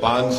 5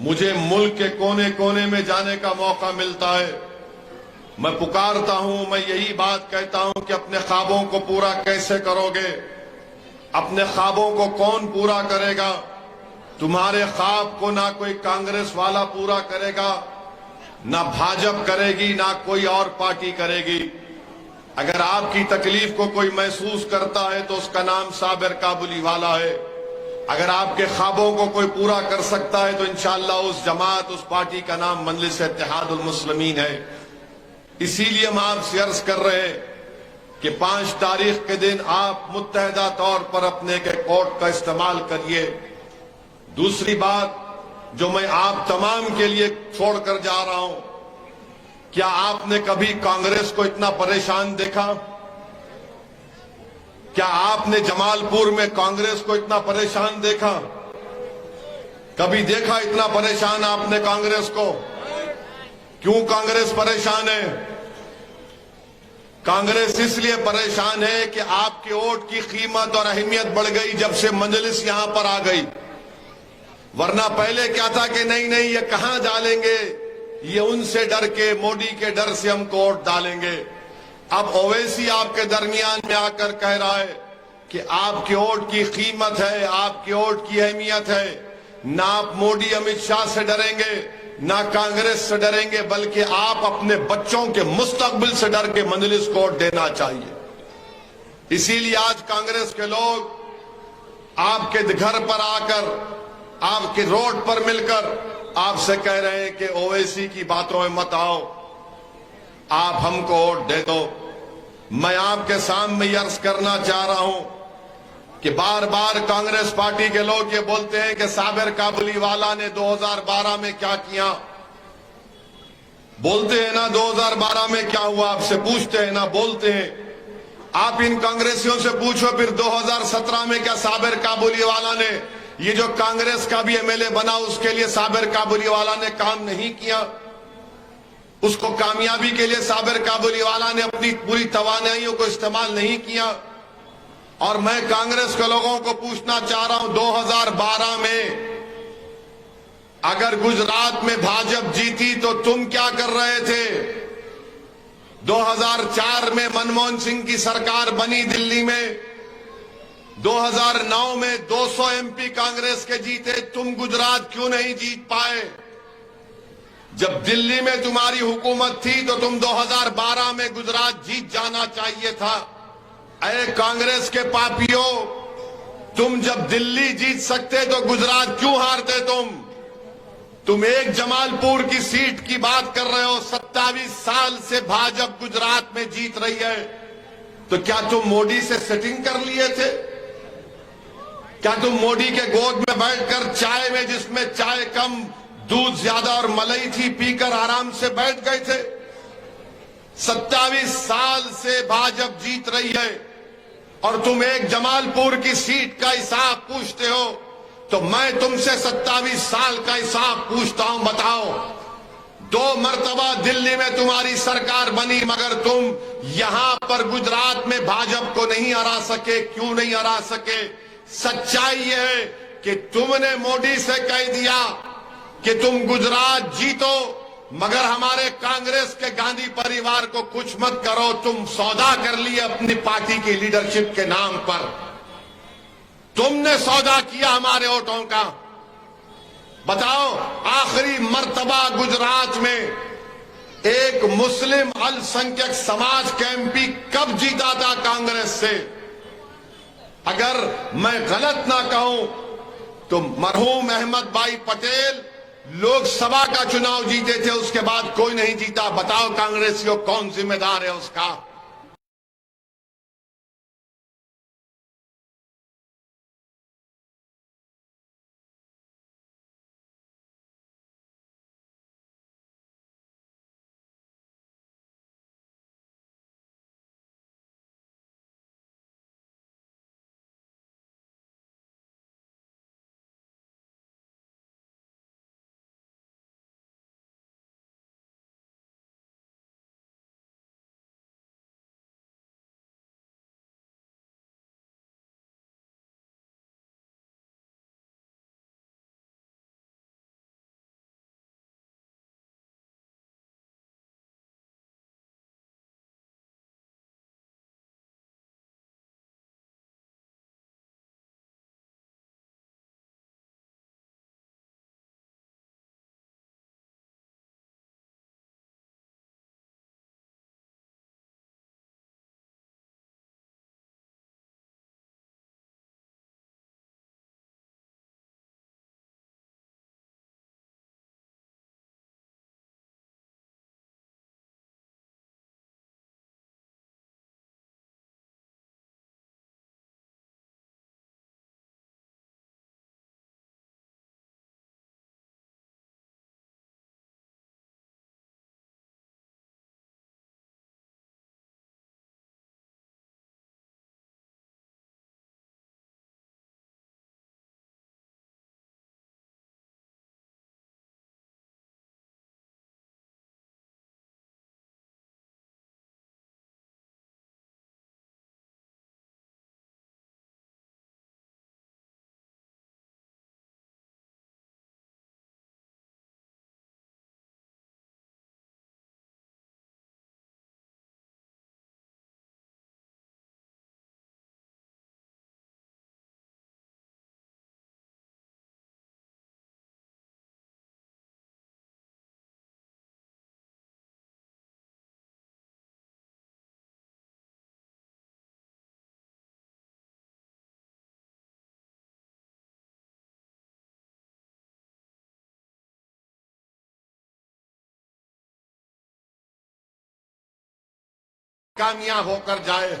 مجھے ملک کے کونے کونے میں جانے کا موقع ملتا ہے، میں پکارتا ہوں، میں یہی بات کہتا ہوں کہ اپنے خوابوں کو پورا کیسے کرو گے؟ اپنے خوابوں کو کون پورا کرے گا؟ تمہارے خواب کو نہ کوئی کانگریس والا پورا کرے گا، نہ بھاجپ کرے گی، نہ کوئی اور پارٹی کرے گی۔ اگر آپ کی تکلیف کو کوئی محسوس کرتا ہے تو اس کا نام صابر کابلی والا ہے۔ اگر آپ کے خوابوں کو کوئی پورا کر سکتا ہے تو انشاءاللہ اس جماعت، اس پارٹی کا نام مجلس اتحاد المسلمین ہے۔ اسی لیے ہم آپ سے عرض کر رہے ہیں کہ 5 تاریخ کے دن آپ متحدہ طور پر اپنے کے کوٹ کا استعمال کریے۔ دوسری بات جو میں آپ تمام کے لیے چھوڑ کر جا رہا ہوں، کیا آپ نے کبھی کانگریس کو اتنا پریشان دیکھا؟ کیا آپ نے جمال پور میں کانگریس کو اتنا پریشان دیکھا؟ کبھی دیکھا اتنا پریشان آپ نے کانگریس کو؟ کیوں کانگریس پریشان ہے؟ کانگریس اس لیے پریشان ہے کہ آپ کے ووٹ کی قیمت اور اہمیت بڑھ گئی جب سے مجلس یہاں پر آ گئی، ورنہ پہلے کیا تھا کہ نہیں یہ کہاں ڈالیں گے، یہ ان سے ڈر کے، مودی کے ڈر سے ہم کو ووٹ ڈالیں گے۔ اب اویسی آپ کے درمیان میں آ کر کہہ رہا ہے کہ آپ کے ووٹ کی قیمت ہے، آپ کے ووٹ کی اہمیت ہے، نہ آپ مودی امت شاہ سے ڈریں گے، نہ کانگریس سے ڈریں گے، بلکہ آپ اپنے بچوں کے مستقبل سے ڈر کے مجلس کو ووٹ دینا چاہیے۔ اسی لیے آج کانگریس کے لوگ آپ کے گھر پر آ کر، آپ کے روڈ پر مل کر آپ سے کہہ رہے ہیں کہ اویسی کی باتوں میں مت آؤ، آپ ہم کو ووٹ دے دو۔ میں آپ کے سامنے یہ عرض کرنا چاہ رہا ہوں کہ بار بار کانگریس پارٹی کے لوگ یہ بولتے ہیں کہ صابر کابلی والا نے 2012 میں کیا کیا، بولتے ہیں نا 2012 میں کیا ہوا، آپ سے پوچھتے ہیں نا، بولتے ہیں۔ آپ ان کانگریسیوں سے پوچھو پھر 2017 میں کیا صابر کابلی والا نے، یہ جو کانگریس کا بھی ایم ایل اے بنا اس کے لیے صابر کابلی والا نے کام نہیں کیا؟ اس کو کامیابی کے لیے صابر کابلی والا نے اپنی پوری توانائیوں کو استعمال نہیں کیا؟ اور میں کانگریس کے لوگوں کو پوچھنا چاہ رہا ہوں، 2012 میں اگر گجرات میں بھاجپ جیتی تو تم کیا کر رہے تھے؟ 2004 میں منموہن سنگھ کی سرکار بنی دلی میں، 2009 میں 200 ایم پی کانگریس کے جیتے، تم گجرات کیوں نہیں جیت پائے؟ جب دلی میں تمہاری حکومت تھی تو تم 2012 میں گجرات جیت جانا چاہیے تھا۔ اے کانگریس کے پاپیوں، تم جب دلی جیت سکتے تو گجرات کیوں ہارتے؟ تم ایک جمال پور کی سیٹ کی بات کر رہے ہو، 27 سال سے بھاجپ گجرات میں جیت رہی ہے، تو کیا تم مودی سے سیٹنگ کر لیے تھے؟ کیا تم مودی کے گود میں بیٹھ کر چائے میں، جس میں چائے کم دودھ زیادہ اور ملائی تھی، پی کر آرام سے بیٹھ گئے تھے؟ 27 سال سے بھاجپ جیت رہی ہے اور تم ایک جمال پور کی سیٹ کا حساب پوچھتے ہو، تو میں تم سے 27 سال کا حساب پوچھتا ہوں، بتاؤ 2 مرتبہ دلی میں تمہاری سرکار بنی مگر تم یہاں پر گجرات میں بھاجپ کو نہیں ہرا سکے، کیوں نہیں ہرا سکے؟ سچائی یہ ہے کہ تم نے مودی سے کہہ دیا کہ تم گجرات جیتو مگر ہمارے کانگریس کے گاندھی پریوار کو کچھ مت کرو، تم سودا کر لیے اپنی پارٹی کی لیڈرشپ کے نام پر، تم نے سودا کیا ہمارے ووٹوں کا۔ بتاؤ آخری مرتبہ گجرات میں ایک مسلم السنکھیک سماج کا ایم پی کب جیتا تھا کانگریس سے؟ اگر میں غلط نہ کہوں تو مرحوم احمد بھائی پٹیل لوک سبھا کا چناؤ جیتے تھے، اس کے بعد کوئی نہیں جیتا۔ بتاؤ کانگریسیوں کون ذمہ دار ہے اس کا؟ کامیاب ہو کر جائے.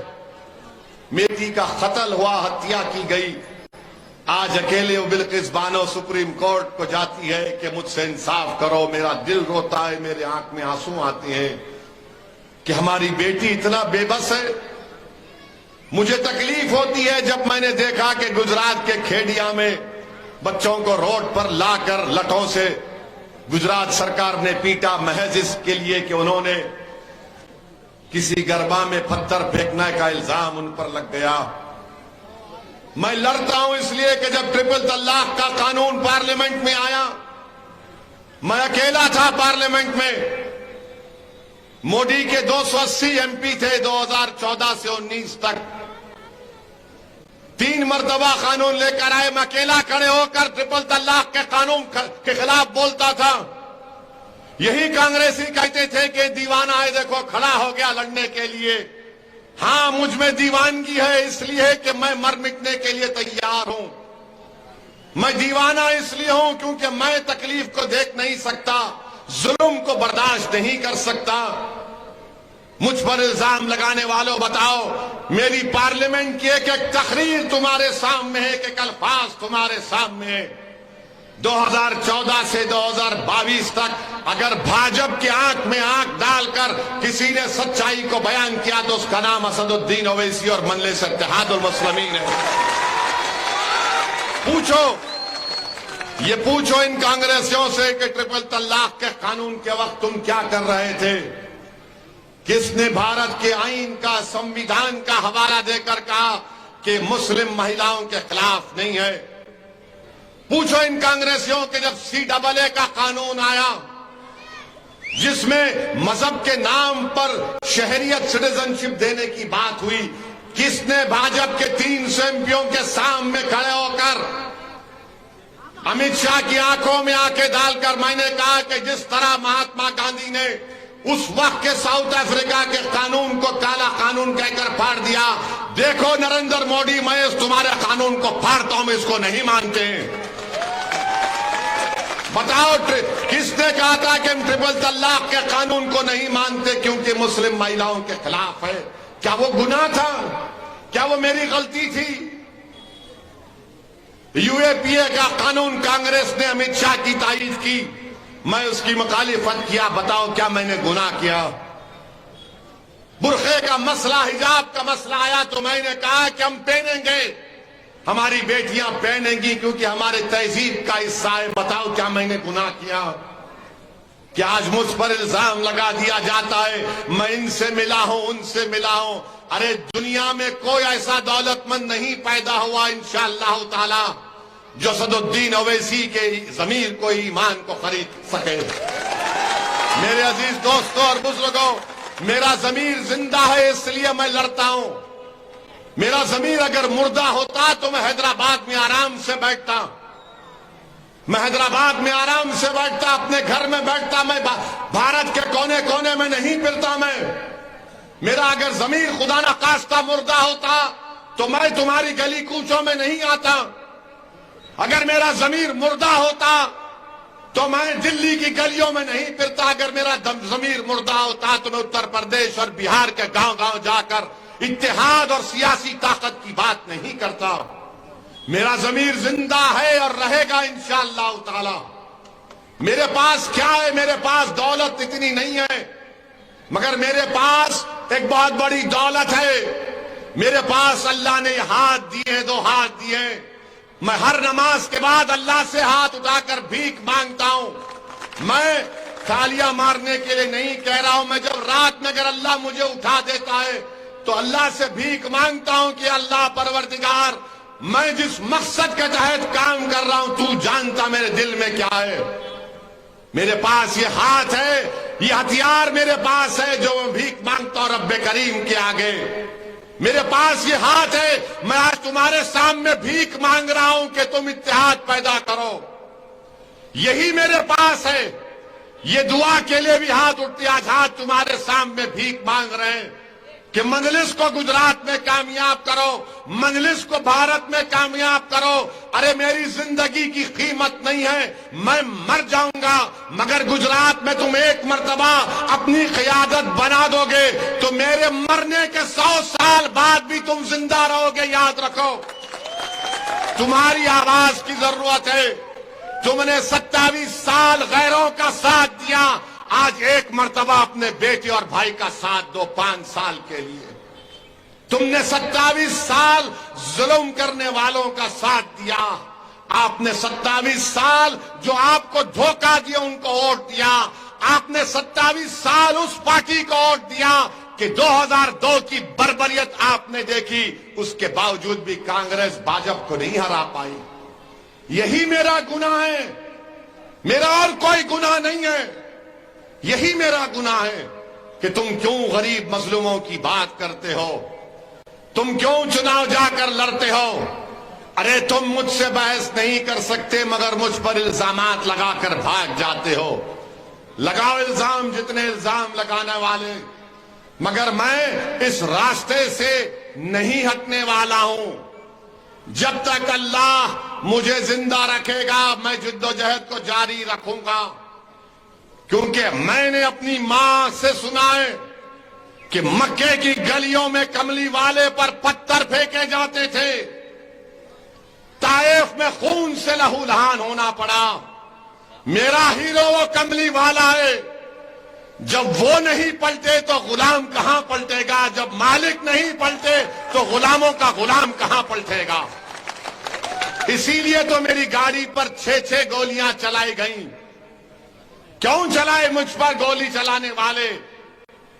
بیٹی کا قتل ہوا, ہتیا کی گئی. آج اکیلے وہ بلقیس بانو سپریم کورٹ کو جاتی ہے کہ مجھ سے انصاف کرو. میرا دل روتا ہے, میرے آنکھ میں آنسو آتے ہیں کہ ہماری بیٹی اتنا بے بس ہے. مجھے تکلیف ہوتی ہے جب میں نے دیکھا کہ گجرات کے کھیڑیا میں بچوں کو روڈ پر لا کر لٹوں سے گجرات سرکار نے پیٹا, محض اس کے لیے کہ انہوں نے کسی گربا میں پتھر پھینکنے کا الزام ان پر لگ گیا. میں لڑتا ہوں اس لیے کہ جب ٹرپل طلاق کا قانون پارلیمنٹ میں آیا, میں اکیلا تھا پارلیمنٹ میں. مودی کے 280 ایم پی تھے 2014 سے 19 تک. 3 مرتبہ قانون لے کر آئے. میں اکیلا کھڑے ہو کر ٹرپل طلاق کے قانون کے خلاف بولتا تھا. یہی کانگریسی کہتے تھے کہ دیوانہ ہے, دیکھو کھڑا ہو گیا لڑنے کے لیے. ہاں, مجھ میں دیوانگی ہے اس لیے کہ میں مر مٹنے کے لیے تیار ہوں. میں دیوانہ اس لیے ہوں کیونکہ میں تکلیف کو دیکھ نہیں سکتا, ظلم کو برداشت نہیں کر سکتا. مجھ پر الزام لگانے والوں بتاؤ, میری پارلیمنٹ کی ایک ایک تقریر تمہارے سامنے ہے, ایک ایک الفاظ تمہارے سامنے ہے. 2014 سے 2022 تک اگر بھاجپ کی آنکھ میں آنکھ ڈال کر کسی نے سچائی کو بیان کیا تو اس کا نام اسد الدین اویسی اور مجلس اتحاد المسلمین ہے. یہ پوچھو ان کانگریسیوں سے کہ ٹرپل طلاق کے قانون کے وقت تم کیا کر رہے تھے. کس نے بھارت کے آئین کا, سمویدھان کا حوالہ دے کر کہا کہ مسلم مہیلاؤں کے خلاف نہیں ہے. پوچھو ان کانگریسیوں کے جب CAA کا قانون آیا جس میں مذہب کے نام پر شہریت سٹیزنشپ دینے کی بات ہوئی, کس نے بھاجپ کے 300 MPوں کے سامنے کھڑے ہو کر امت شاہ کی آنکھوں میں آنکھیں ڈال کر میں نے کہا کہ جس طرح مہاتما گاندھی نے اس وقت کے ساؤتھ افریقہ کے قانون کو کالا قانون کہہ کر پھاڑ دیا, دیکھو نریندر مودی, میں اس تمہارے قانون کو پھاڑتا ہوں, اس کو نہیں مانتے. بتاؤ کس نے کہا تھا کہ ہم ٹرپل طلاق کے قانون کو نہیں مانتے کیونکہ مسلم مہیلاؤں کے خلاف ہے؟ کیا وہ گناہ تھا؟ کیا وہ میری غلطی تھی؟ UAPA کا قانون کانگریس نے امت شاہ کی تائید کی, میں اس کی مخالفت کیا. بتاؤ کیا میں نے گناہ کیا؟ برقعے کا مسئلہ, حجاب کا مسئلہ آیا تو میں نے کہا کہ ہم پہنیں گے, ہماری بیٹیاں پہنیں گی کیونکہ ہمارے تہذیب کا حصہ ہے. بتاؤ کیا میں نے گناہ کیا؟ کہ آج مجھ پر الزام لگا دیا جاتا ہے میں ان سے ملا ہوں, ان سے ملا ہوں. ارے دنیا میں کوئی ایسا دولت مند نہیں پیدا ہوا انشاءاللہ تعالی جو اسد الدین اویسی کے ضمیر کو, ایمان کو خرید سکے. میرے عزیز دوستوں اور بزرگوں, میرا ضمیر زندہ ہے اس لیے میں لڑتا ہوں. میرا ضمیر اگر مردہ ہوتا تو میں حیدرآباد میں آرام سے بیٹھتا, میں حیدرآباد میں آرام سے بیٹھتا, اپنے گھر میں بیٹھتا, میں بھارت کے کونے کونے میں نہیں پھرتا. میرا اگر ضمیر خدا نخواستہ مردہ ہوتا تو میں تمہاری گلی کوچوں میں نہیں آتا. اگر میرا ضمیر مردہ ہوتا تو میں دلی کی گلیوں میں نہیں پھرتا. اگر میرا ضمیر مردہ ہوتا تو میں اتر پردیش اور بہار کے گاؤں گاؤں جا کر اتحاد اور سیاسی طاقت کی بات نہیں کرتا. میرا ضمیر زندہ ہے اور رہے گا انشاءاللہ تعالی. میرے پاس کیا ہے؟ میرے پاس دولت اتنی نہیں ہے, مگر میرے پاس ایک بہت بڑی دولت ہے. میرے پاس اللہ نے ہاتھ دیے, 2 ہاتھ دیے. میں ہر نماز کے بعد اللہ سے ہاتھ اٹھا کر بھیک مانگتا ہوں. میں تالیاں مارنے کے لیے نہیں کہہ رہا ہوں. میں جب رات میں اگر اللہ مجھے اٹھا دیتا ہے تو اللہ سے بھیک مانگتا ہوں کہ اللہ پروردگار, میں جس مقصد کے تحت کام کر رہا ہوں تو جانتا میرے دل میں کیا ہے. میرے پاس یہ ہاتھ ہے, یہ ہتھیار میرے پاس ہے جو میں بھیک مانگتا ہوں رب کریم کے آگے. میرے پاس یہ ہاتھ ہے, میں آج تمہارے سامنے بھیک مانگ رہا ہوں کہ تم اتحاد پیدا کرو. یہی میرے پاس ہے. یہ دعا کے لیے بھی ہاتھ اٹھتے, آج ہاتھ تمہارے سامنے بھیک مانگ رہے ہیں. کہ مجلس کو گجرات میں کامیاب کرو، مجلس کو بھارت میں کامیاب کرو۔ ارے میری زندگی کی قیمت نہیں ہے، میں مر جاؤں گا، مگر گجرات میں تم ایک مرتبہ اپنی قیادت بنا دو گے تو میرے مرنے کے 100 سال بعد بھی تم زندہ رہو گے، یاد رکھو۔ تمہاری آواز کی ضرورت ہے۔ تم نے 27 سال غیروں کا ساتھ دیا، آج ایک مرتبہ اپنے بیٹے اور بھائی کا ساتھ دو 5 سال کے لیے۔ تم نے 27 سال ظلم کرنے والوں کا ساتھ دیا، آپ نے 27 سال جو آپ کو دھوکہ دیا ان کو ووٹ دیا، آپ نے 27 سال اس پارٹی کو ووٹ دیا کہ 2002 کی بربریت آپ نے دیکھی، اس کے باوجود بھی کانگریس بھاجپ کو نہیں ہرا پائی۔ یہی میرا گناہ ہے، میرا اور کوئی گناہ نہیں ہے۔ یہی میرا گناہ ہے کہ تم کیوں غریب مظلوموں کی بات کرتے ہو، تم کیوں چناؤ جا کر لڑتے ہو۔ ارے تم مجھ سے بحث نہیں کر سکتے مگر مجھ پر الزامات لگا کر بھاگ جاتے ہو۔ لگاؤ الزام جتنے الزام لگانے والے، مگر میں اس راستے سے نہیں ہٹنے والا ہوں۔ جب تک اللہ مجھے زندہ رکھے گا میں جدوجہد کو جاری رکھوں گا، کیونکہ میں نے اپنی ماں سے سنا ہے کہ مکے کی گلیوں میں کملی والے پر پتھر پھینکے جاتے تھے، طائف میں خون سے لہو لہان ہونا پڑا۔ میرا ہیرو وہ کملی والا ہے، جب وہ نہیں پلٹے تو غلام کہاں پلٹے گا، جب مالک نہیں پلٹے تو غلاموں کا غلام کہاں پلٹے گا۔ اسی لیے تو میری گاڑی پر 6 گولیاں چلائی گئیں۔ کیوں چلائے مجھ پر گولی چلانے والے؟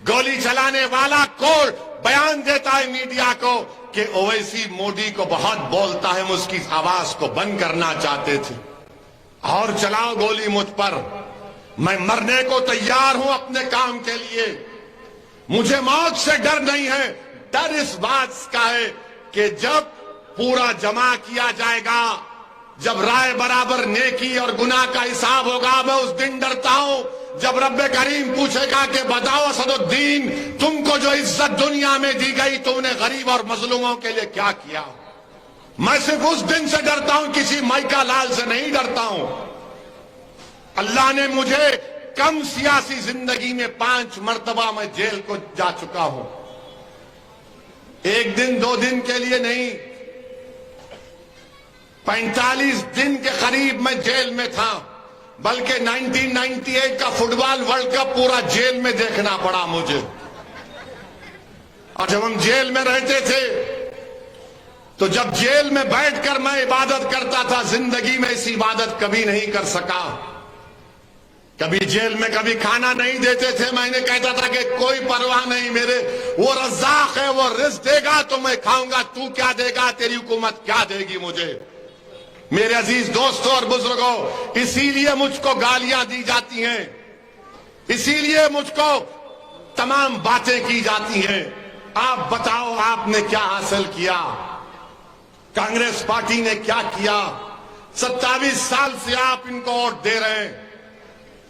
گولی چلانے والا کوڑ بیان دیتا ہے میڈیا کو کہ اویسی مودی کو بہت بولتا ہے، ہم اس کی آواز کو بند کرنا چاہتے تھے۔ اور چلاؤ گولی مجھ پر، میں مرنے کو تیار ہوں اپنے کام کے لیے۔ مجھے موت سے ڈر نہیں ہے، ڈر اس بات کا ہے کہ جب پورا جمع کیا جائے گا، جب رائے برابر نیکی اور گناہ کا حساب ہوگا، میں اس دن ڈرتا ہوں جب رب کریم پوچھے گا کہ بتاؤ اسد الدین، تم کو جو عزت دنیا میں دی گئی تم نے غریب اور مظلوموں کے لیے کیا کیا۔ میں صرف اس دن سے ڈرتا ہوں، کسی مائکا لال سے نہیں ڈرتا ہوں۔ اللہ نے مجھے کم سیاسی زندگی میں 5 مرتبہ میں جیل کو جا چکا ہوں، 1 دن 2 دن کے لیے نہیں، 45 دن کے قریب میں جیل میں تھا، بلکہ 1998 کا فٹ بال ورلڈ کپ پورا جیل میں دیکھنا پڑا مجھے۔ اور جب ہم جیل میں رہتے تھے تو جب جیل میں بیٹھ کر میں عبادت کرتا تھا، زندگی میں اس عبادت کبھی نہیں کر سکا۔ کبھی جیل میں کبھی کھانا نہیں دیتے تھے، میں نے کہتا تھا کہ کوئی پرواہ نہیں، میرے وہ رزاق ہے، وہ رزق دے گا تو میں کھاؤں گا، تو کیا دے گا، تیری حکومت کیا دے گی مجھے۔ میرے عزیز دوستوں اور بزرگوں، اسی لیے مجھ کو گالیاں دی جاتی ہیں، اسی لیے مجھ کو تمام باتیں کی جاتی ہیں۔ آپ بتاؤ آپ نے کیا حاصل کیا، کانگریس پارٹی نے کیا کیا؟ 27 سال سے آپ ان کو ووٹ دے رہے ہیں،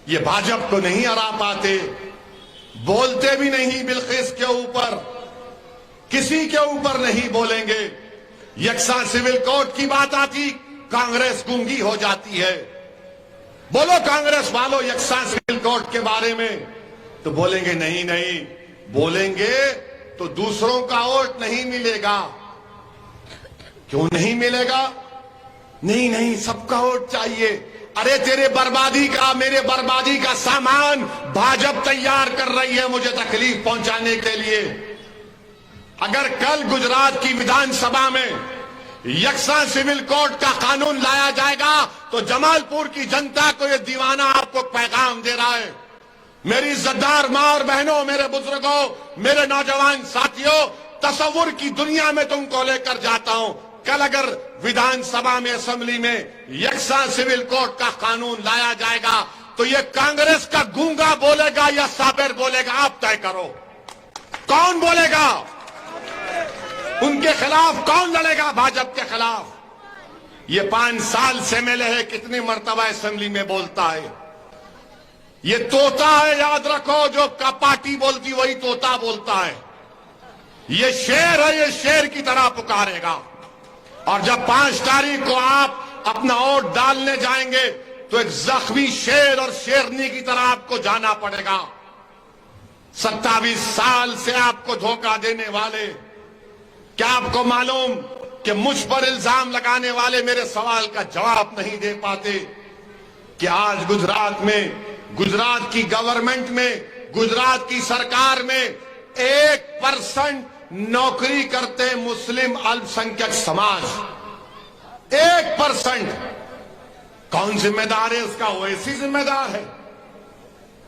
یہ بھاجپ کو نہیں ہرا پاتے، بولتے بھی نہیں بلقیس کے اوپر، کسی کے اوپر نہیں بولیں گے۔ یکساں سول کوڈ کی بات آتی کانگریس گونگی ہو جاتی ہے۔ بولو کانگریس والو یکساں سول کوڈ کے بارے میں، تو بولیں گے نہیں نہیں، بولیں گے تو دوسروں کا ووٹ نہیں ملے گا۔ کیوں نہیں ملے گا؟ نہیں نہیں، سب کا ووٹ چاہیے۔ ارے تیرے بربادی کا، میرے بربادی کا سامان بھاجپ تیار کر رہی ہے مجھے تکلیف پہنچانے کے لیے۔ اگر کل گجرات کی ودھان سبھا میں یکساں سول کوڈ کا قانون لایا جائے گا تو جمال پور کی جنتا کو یہ دیوانہ آپ کو پیغام دے رہا ہے۔ میری عزتدار ماں اور بہنوں، میرے بزرگوں، میرے نوجوان ساتھیوں، تصور کی دنیا میں تم کو لے کر جاتا ہوں۔ کل اگر ودھان سبھا میں، اسمبلی میں یکساں سول کوڈ کا قانون لایا جائے گا تو یہ کانگریس کا گونگا بولے گا یا صابر بولے گا، آپ طے کرو کون بولے گا۔ ان کے خلاف کون لڑے گا؟ بھاجپ کے خلاف۔ یہ 5 سال سے MLA ہے، کتنی مرتبہ اسمبلی میں بولتا ہے۔ یہ طوطا ہے، یاد رکھو، جو پارٹی بولتی وہی طوطا بولتا ہے۔ یہ شیر ہے، یہ شیر کی طرح پکارے گا. اور جب 5 تاریخ کو آپ اپنا ووٹ ڈالنے جائیں گے تو ایک زخمی شیر اور شیرنی کی طرح آپ کو جانا پڑے گا. 27 سال سے آپ کو دھوکہ دینے والے، کیا آپ کو معلوم کہ مجھ پر الزام لگانے والے میرے سوال کا جواب نہیں دے پاتے کہ آج گجرات میں، گجرات کی گورنمنٹ میں، گجرات کی سرکار میں 1% نوکری کرتے مسلم الپ سنکھیک سماج. 1%. کون ذمہ دار ہے اس کا؟ اویسی ذمہ دار ہے.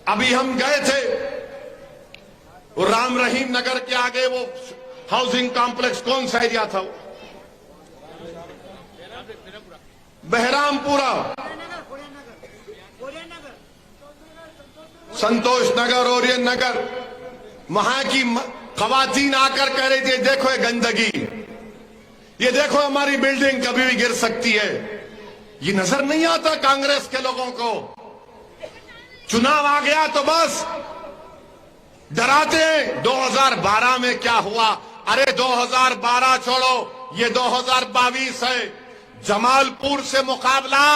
ابھی ہم گئے تھے رام رحیم نگر کے آگے، وہ ہاؤسنگ کمپلیکس کون سا ایریا تھا؟ بہرام پورا، سنتوش نگر، اورین نگر. وہاں کی خواتین آ کر کہہ رہی تھی دیکھو یہ گندگی، یہ دیکھو ہماری بلڈنگ کبھی بھی گر سکتی ہے. یہ نظر نہیں آتا کانگریس کے لوگوں کو؟ چناو آ گیا تو بس ڈراتے ہیں. 2012 میں کیا ہوا؟ ارے 2012 چھوڑو، یہ 2022 ہے. جمال پور سے مقابلہ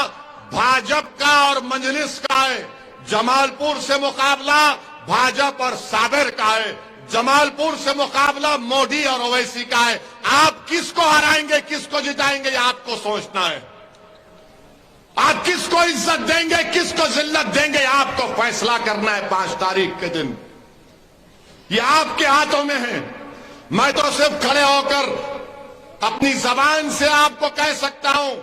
بھاجپ کا اور مجلس کا ہے. جمال پور سے مقابلہ بھاجپ اور صابر کا ہے. جمال پور سے مقابلہ مودی اور اویسی کا ہے. آپ کس کو ہرائیں گے، کس کو جتائیں گے، یہ آپ کو سوچنا ہے. آپ کس کو عزت دیں گے، کس کو ذلت دیں گے، آپ کو فیصلہ کرنا ہے 5 تاریخ کے دن. یہ آپ کے ہاتھوں میں ہے. میں تو صرف کھڑے ہو کر اپنی زبان سے آپ کو کہہ سکتا ہوں،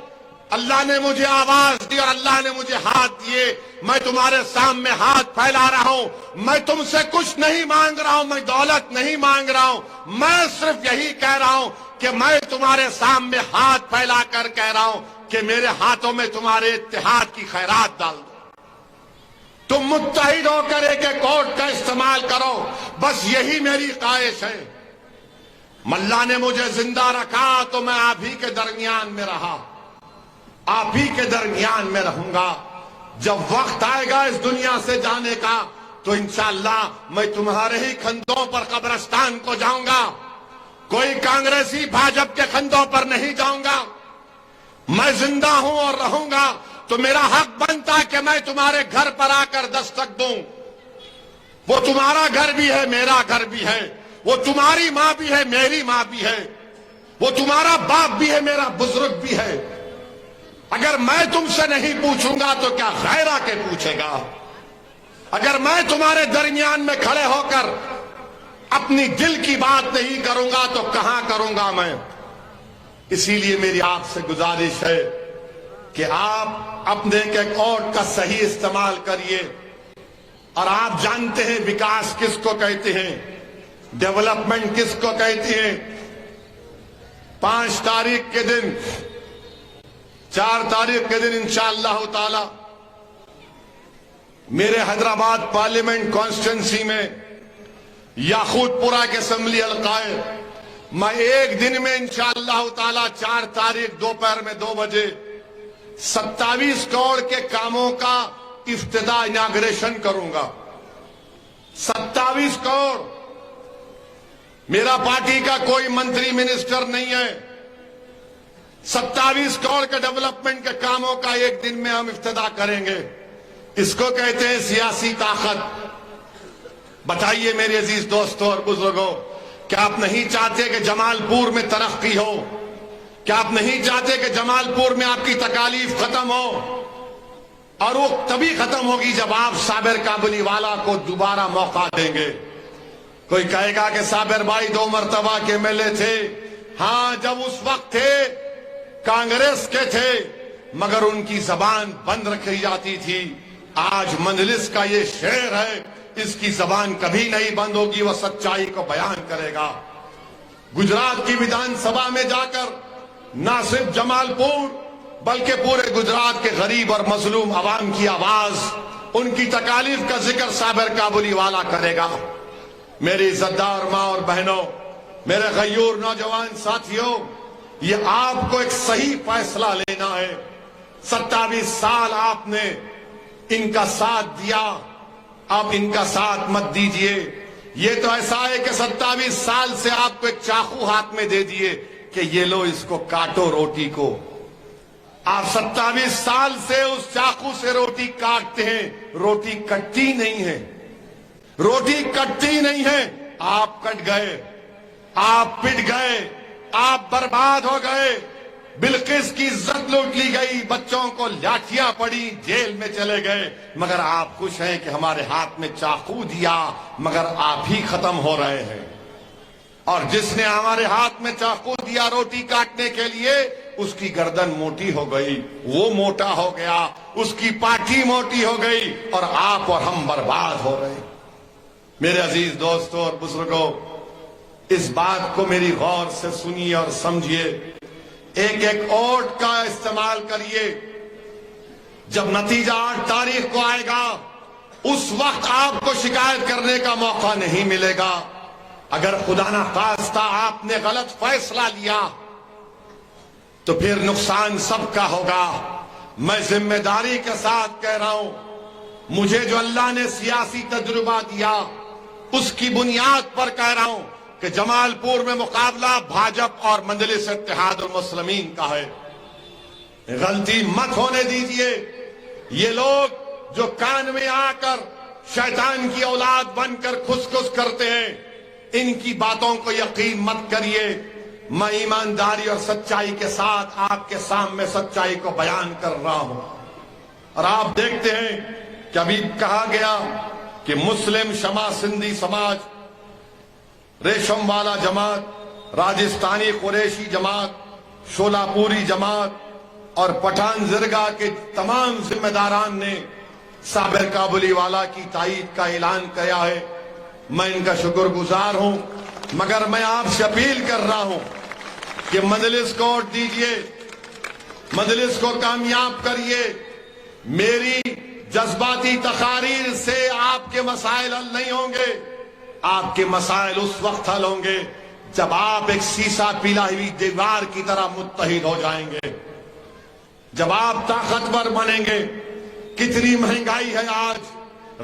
اللہ نے مجھے آواز دی اور اللہ نے مجھے ہاتھ دیے. میں تمہارے سامنے ہاتھ پھیلا رہا ہوں. میں تم سے کچھ نہیں مانگ رہا ہوں، میں دولت نہیں مانگ رہا ہوں. میں صرف یہی کہہ رہا ہوں کہ میں تمہارے سامنے ہاتھ پھیلا کر کہہ رہا ہوں کہ میرے ہاتھوں میں تمہارے اتحاد کی خیرات ڈال دو. تم متحد ہو کر ایک ایک ووٹ کا استعمال کرو. بس یہی میری خواہش ہے. اللہ نے مجھے زندہ رکھا تو میں آپ ہی کے درمیان میں رہا، آپ ہی کے درمیان میں رہوں گا. جب وقت آئے گا اس دنیا سے جانے کا تو انشاءاللہ میں تمہارے ہی کندھوں پر قبرستان کو جاؤں گا. کوئی کانگریسی بھاجپ کے کندھوں پر نہیں جاؤں گا. میں زندہ ہوں اور رہوں گا تو میرا حق بنتا کہ میں تمہارے گھر پر آ کر دستک دوں. وہ تمہارا گھر بھی ہے، میرا گھر بھی ہے. وہ تمہاری ماں بھی ہے، میری ماں بھی ہے. وہ تمہارا باپ بھی ہے، میرا بزرگ بھی ہے. اگر میں تم سے نہیں پوچھوں گا تو کیا غیر آ کے پوچھے گا؟ اگر میں تمہارے درمیان میں کھڑے ہو کر اپنی دل کی بات نہیں کروں گا تو کہاں کروں گا میں؟ اسی لیے میری آپ سے گزارش ہے کہ آپ اپنے ایک ووٹ کا صحیح استعمال کریے. اور آپ جانتے ہیں وکاس کس کو کہتے ہیں، ڈیولپمنٹ کس کو کہتے ہیں. 5 تاریخ کے دن، 4 تاریخ کے دن انشاءاللہ تعالی میرے حیدرآباد پارلیمنٹ کانسٹیٹوئنسی میں یاقوت پورہ کے اسمبلی حلقائے میں ایک دن میں انشاءاللہ تعالی 4 تاریخ دوپہر میں 2 بجے 27 کروڑ کے کاموں کا افتتاح اناگریشن کروں گا. 27 کروڑ. میرا پارٹی کا کوئی منتری منسٹر نہیں ہے. 27 کروڑ کے ڈیولپمنٹ کے کاموں کا ایک دن میں ہم افتتاح کریں گے. اس کو کہتے ہیں سیاسی طاقت. بتائیے میرے عزیز دوستوں اور بزرگوں، کیا آپ نہیں چاہتے کہ جمال پور میں ترقی ہو؟ کیا آپ نہیں چاہتے کہ جمال پور میں آپ کی تکالیف ختم ہو؟ اور وہ تبھی ختم ہوگی جب آپ صابر کابلی والا کو دوبارہ موقع دیں گے. کوئی کہے گا کہ صابر بھائی 2 مرتبہ کے MLA تھے. ہاں، جب اس وقت تھے، کانگریس کے تھے، مگر ان کی زبان بند رکھی جاتی تھی. آج مجلس کا یہ شعر ہے، اس کی زبان کبھی نہیں بند ہوگی، وہ سچائی کو بیان کرے گا. گجرات کی ویدھان سبھا میں جا کر نہ صرف جمال پور بلکہ پورے گجرات کے غریب اور مظلوم عوام کی آواز، ان کی تکالیف کا ذکر صابر کابلی والا کرے گا. میری عزتدار ماں اور بہنوں، میرے غیور نوجوان ساتھیوں، یہ آپ کو ایک صحیح فیصلہ لینا ہے. 27 سال آپ نے ان کا ساتھ دیا، آپ ان کا ساتھ مت دیجئے. یہ تو ایسا ہے کہ 27 سال سے آپ کو ایک چاقو ہاتھ میں دے دیے کہ یہ لو اس کو کاٹو روٹی کو. آپ 27 سال سے اس چاقو سے روٹی کاٹتے ہیں, روٹی کٹتی نہیں ہے, روٹی کٹتی نہیں ہے. آپ کٹ گئے, آپ پٹ گئے, آپ برباد ہو گئے. بلقیس کی عزت لوٹ لی گئی, بچوں کو لاٹھیاں پڑی, جیل میں چلے گئے. مگر آپ خوش ہیں کہ ہمارے ہاتھ میں چاقو دیا, مگر آپ ہی ختم ہو رہے ہیں. اور جس نے ہمارے ہاتھ میں چاقو دیا روٹی کاٹنے کے لیے, اس کی گردن موٹی ہو گئی, وہ موٹا ہو گیا, اس کی پاٹھی موٹی ہو گئی, اور آپ اور ہم برباد ہو رہے. میرے عزیز دوستوں اور بزرگوں, اس بات کو میری غور سے سنیے اور سمجھیے. ایک ایک اوٹ کا استعمال کریے. جب نتیجہ 8 تاریخ کو آئے گا, اس وقت آپ کو شکایت کرنے کا موقع نہیں ملے گا. اگر خدا نہ خواستہ آپ نے غلط فیصلہ لیا تو پھر نقصان سب کا ہوگا. میں ذمہ داری کے ساتھ کہہ رہا ہوں, مجھے جو اللہ نے سیاسی تجربہ دیا اس کی بنیاد پر کہہ رہا ہوں کہ جمال پور میں مقابلہ بھاجپ اور مجلس اتحاد المسلمین کا ہے. غلطی مت ہونے دیجئے. یہ لوگ جو کان میں آ کر شیطان کی اولاد بن کر خس خس کرتے ہیں, ان کی باتوں کو یقین مت کریے. میں ایمانداری اور سچائی کے ساتھ آپ کے سامنے سچائی کو بیان کر رہا ہوں. اور آپ دیکھتے ہیں کہ ابھی کہا گیا کہ مسلم شمع سندھی سماج, ریشم والا جماعت, راجستانی قریشی جماعت, شولہ پوری جماعت اور پٹھان زرگاہ کے تمام ذمہ داران نے صابر کابلی والا کی تائید کا اعلان کیا ہے. میں ان کا شکر گزار ہوں, مگر میں آپ سے اپیل کر رہا ہوں کہ مجلس کو ووٹ دیجئے, مجلس کو کامیاب کریے. میری جذباتی تقاریر سے آپ کے مسائل حل نہیں ہوں گے. آپ کے مسائل اس وقت حل ہوں گے جب آپ ایک سیسا پیلا ہوئی دیوار کی طرح متحد ہو جائیں گے, جب آپ طاقتور بنیں گے. کتنی مہنگائی ہے آج,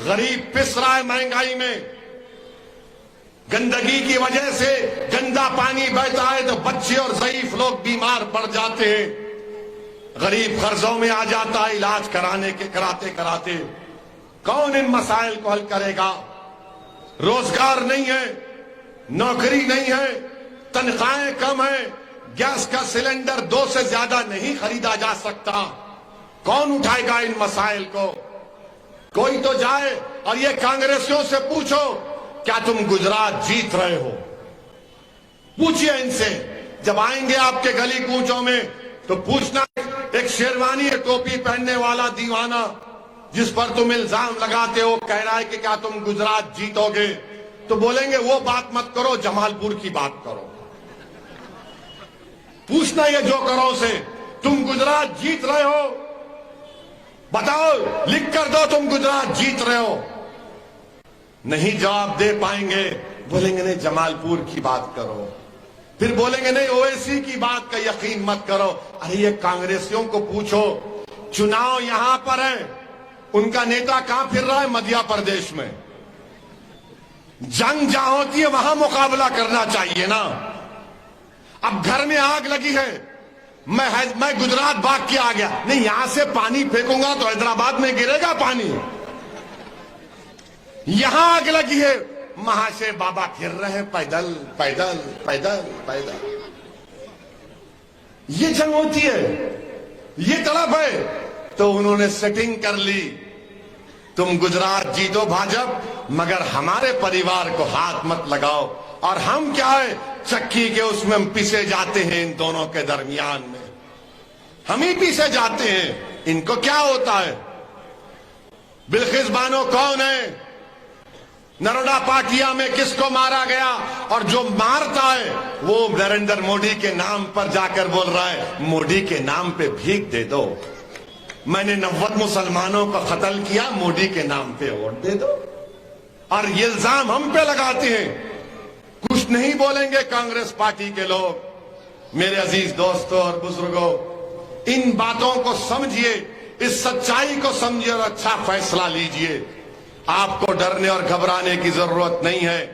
غریب پس رہا ہے مہنگائی میں. گندگی کی وجہ سے گندا پانی بہتا ہے تو بچے اور ضعیف لوگ بیمار پڑ جاتے ہیں. غریب قرضوں میں آ جاتا ہے علاج کرانے کے کراتے. کون ان مسائل کو حل کرے گا؟ روزگار نہیں ہے, نوکری نہیں ہے, تنخواہیں کم ہیں, گیس کا سلنڈر 2 سے زیادہ نہیں خریدا جا سکتا. کون اٹھائے گا ان مسائل کو؟ کوئی تو جائے اور یہ کانگریسیوں سے پوچھو, کیا تم گجرات جیت رہے ہو؟ پوچھئے ان سے. جب آئیں گے آپ کے گلی کوچوں میں تو پوچھنا, ایک شیروانی ٹوپی پہننے والا دیوانہ جس پر تم الزام لگاتے ہو کہہ رہا ہے کہ کیا تم گجرات جیتو گے, تو بولیں گے وہ بات مت کرو, جمال پور کی بات کرو. پوچھنا یہ جوکروں سے, تم گجرات جیت رہے ہو؟ بتاؤ, لکھ کر دو تم گجرات جیت رہے ہو. نہیں جواب دے پائیں گے. بولیں گے نہیں جمال پور کی بات کرو. پھر بولیں گے نہیں اویسی کی بات کا یقین مت کرو. ارے یہ کانگریسیوں کو پوچھو, چناؤ یہاں پر ہے, ان کا نیتا کہاں پھر رہا ہے؟ مدھیہ پردیش میں. جنگ جہاں ہوتی ہے وہاں مقابلہ کرنا چاہیے نا. اب گھر میں آگ لگی ہے, میں گجرات بھاگ کے آ گیا, نہیں یہاں سے پانی پھینکوں گا تو حیدرآباد میں گرے گا پانی. یہاں آگ لگی ہے, وہاں سے بابا پھر رہے پیدل پیدل پیدل پیدل. یہ جنگ ہوتی ہے, یہ طلب ہے. تو انہوں نے سیٹنگ کر لی, تم گجرات جیتو بھاجپ, مگر ہمارے پریوار کو ہاتھ مت لگاؤ. اور ہم کیا ہے, چکی کے اس میں ہم پیسے جاتے ہیں, ان دونوں کے درمیان میں ہم ہی پیسے جاتے ہیں. ان کو کیا ہوتا ہے؟ بلقیس بانو کون ہے؟ نرودا پاٹیا میں کس کو مارا گیا؟ اور جو مارتا ہے وہ نریندر موڈی کے نام پر جا کر بول رہا ہے موڈی کے نام پہ بھیک دے دو. میں نے 90 مسلمانوں کو قتل کیا, موڈی کے نام پہ ووٹ دے دو. اور یہ الزام ہم پہ لگاتے ہیں. کچھ نہیں بولیں گے کانگریس پارٹی کے لوگ. میرے عزیز دوستوں اور بزرگوں, ان باتوں کو سمجھیے, اس سچائی کو سمجھیے اور اچھا فیصلہ لیجئے. آپ کو ڈرنے اور گھبرانے کی ضرورت نہیں ہے.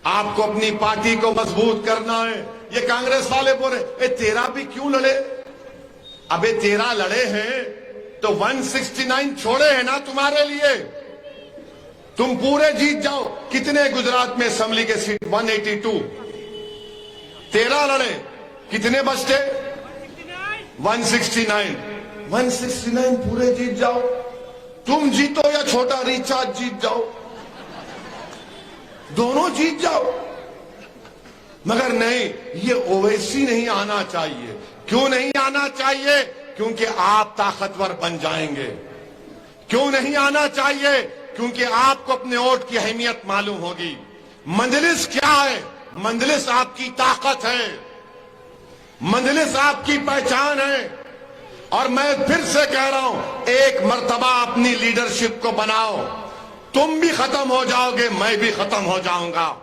آپ کو اپنی پارٹی کو مضبوط کرنا ہے. یہ کانگریس والے بول رہے 13 بھی کیوں لڑے؟ ابے 13 لڑے ہیں تو 169 چھوڑے ہیں نا تمہارے لیے. تم پورے جیت جاؤ. کتنے گجرات میں اسمبلی کے سیٹ؟ 182. 13 لڑے، کتنے بچتے؟ 169. 169 پورے جیت جاؤ. تم جیتو یا چھوٹا ریچارج جیت جاؤ، دونوں جیت جاؤ. مگر نہیں، یہ اویسی نہیں آنا چاہیے. کیوں نہیں آنا چاہیے؟ کیونکہ آپ طاقتور بن جائیں گے. کیوں نہیں آنا چاہیے؟ کیونکہ آپ کو اپنے ووٹ کی اہمیت معلوم ہوگی. مجلس کیا ہے؟ مجلس آپ کی طاقت ہے، مجلس آپ کی پہچان ہے. اور میں پھر سے کہہ رہا ہوں، ایک مرتبہ اپنی لیڈرشپ کو بناؤ. تم بھی ختم ہو جاؤ گے، میں بھی ختم ہو جاؤں گا.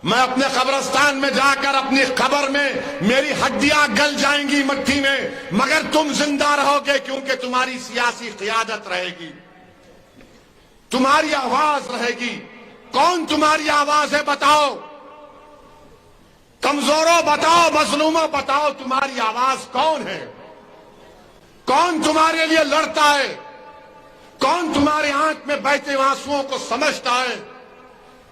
میں اپنے قبرستان میں جا کر اپنی قبر میں میری ہڈیاں گل جائیں گی مٹی میں، مگر تم زندہ رہو گے، کیونکہ تمہاری سیاسی قیادت رہے گی، تمہاری آواز رہے گی. کون تمہاری آواز ہے بتاؤ؟ کمزوروں بتاؤ، مظلوموں بتاؤ، تمہاری آواز کون ہے؟ کون تمہارے لیے لڑتا ہے؟ کون تمہارے آنکھ میں بہتے آنسوؤں کو سمجھتا ہے؟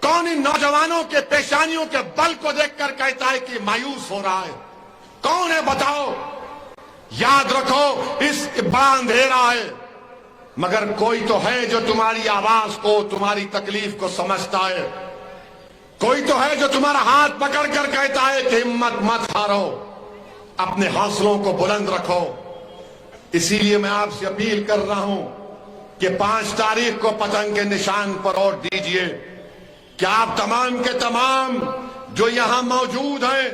کون ان نوجوانوں کے پیشانیوں کے بل کو دیکھ کر کہتا ہے کہ مایوس ہو رہا ہے؟ کون ہے بتاؤ؟ یاد رکھو، اس بڑا اندھیرا ہے، مگر کوئی تو ہے جو تمہاری آواز کو، تمہاری تکلیف کو سمجھتا ہے. کوئی تو ہے جو تمہارا ہاتھ پکڑ کر کہتا ہے کہ ہمت مت ہارو، اپنے حوصلوں کو بلند رکھو. اسی لیے میں آپ سے اپیل کر رہا ہوں کہ 5 تاریخ کو پتنگ کے نشان پر ووٹ دیجئے. کیا آپ تمام کے تمام جو یہاں موجود ہیں،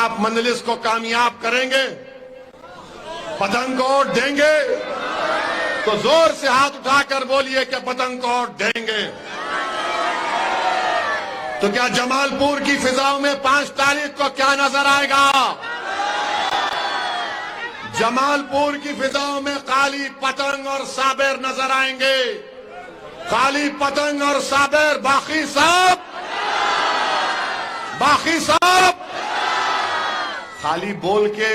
آپ مجلس کو کامیاب کریں گے؟ پتنگ کو ووٹ دیں گے؟ تو زور سے ہاتھ اٹھا کر بولیے کہ پتنگ کو ووٹ دیں گے. تو کیا جمال پور کی فضاؤں میں 5 تاریخ کو کیا نظر آئے گا؟ جمال پور کی فضاؤں میں خالی پتنگ اور صابر نظر آئیں گے. خالی پتنگ اور صابر. باقی سب خالی بول کے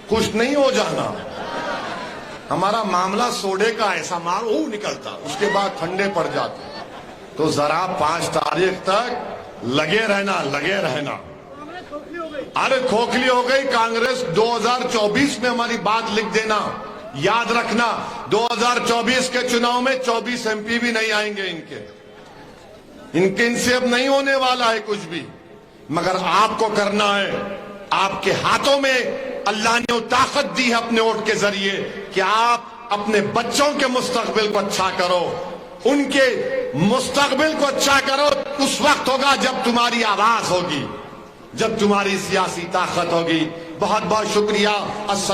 خوش نہیں ہو جانا. ہمارا معاملہ سوڈے کا ایسا مارو نکلتا، اس کے بعد ٹھنڈے پڑ جاتے. تو ذرا 5 تاریخ تک لگے رہنا. ارے کھوکھلی ہو گئی کانگریس. 2024 میں ہماری بات لکھ دینا. یاد رکھنا 2024 کے چناؤ میں 24 MP بھی نہیں آئیں گے. ان سے اب نہیں ہونے والا ہے کچھ بھی. مگر آپ کو کرنا ہے. آپ کے ہاتھوں میں اللہ نے وہ طاقت دی ہے اپنے ووٹ کے ذریعے کہ آپ اپنے بچوں کے مستقبل کو اچھا کرو، ان کے مستقبل کو اچھا کرو. اس وقت ہوگا جب تمہاری آواز ہوگی، جب تمہاری سیاسی طاقت ہوگی. بہت بہت شکریہ. السلام